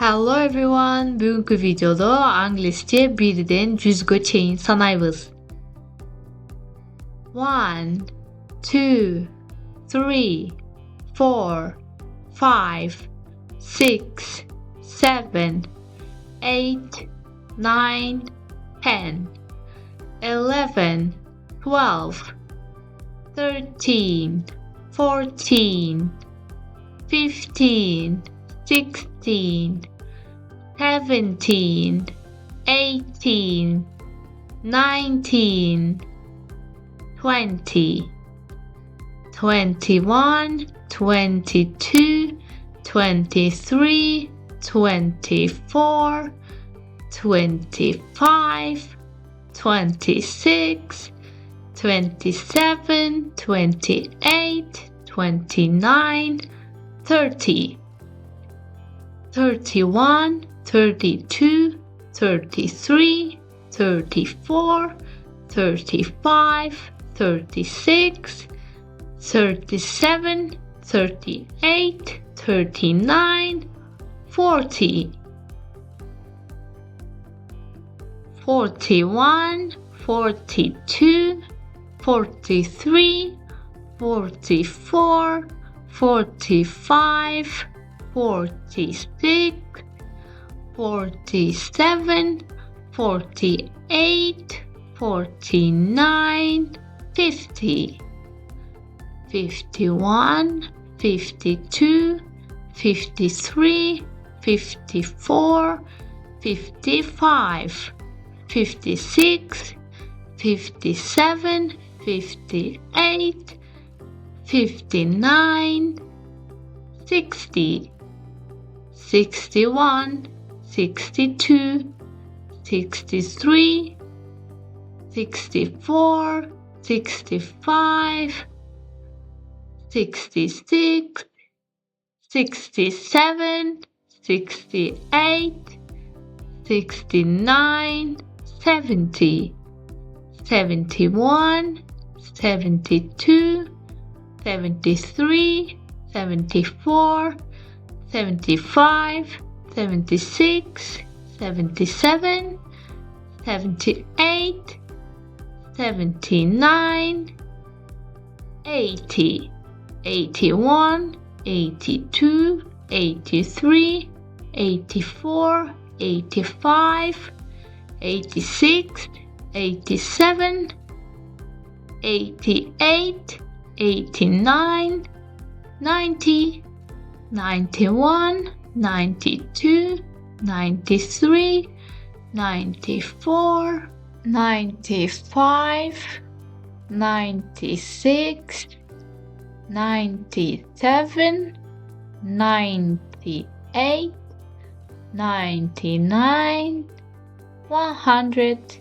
Hello everyone. Бүгүнкү видеодо англисче 1ден 100гө чейин санайбыз. 1, 2, 3, 4, 5, 6, 7, 8, 9, 10, 11, 12, 13, 14, 15, 16, 17, 18, 19, 20, 21, 22, 23, 24, 25, 26, 27, 28, 29, 30, 31, 32, 33, 34, 35, 36, 37, 38, 39, 40, 41, 42, 43, 44, 45, 46, 47, 48, 49, 50, 51, 52, 53, 54, 55, 56, 57, 58, 59, 60, 61, 62, 63, 64, 65, 66, 67, 68, 69, 70, 71, 72, 73, 74, 75, 76, 77, 78, 79, 80, 81, 82, 83, 84, 85, 86, 87, 88, 89, 90, 91, 92, 93, 94, 95, 96, 97, 98, 99, 100,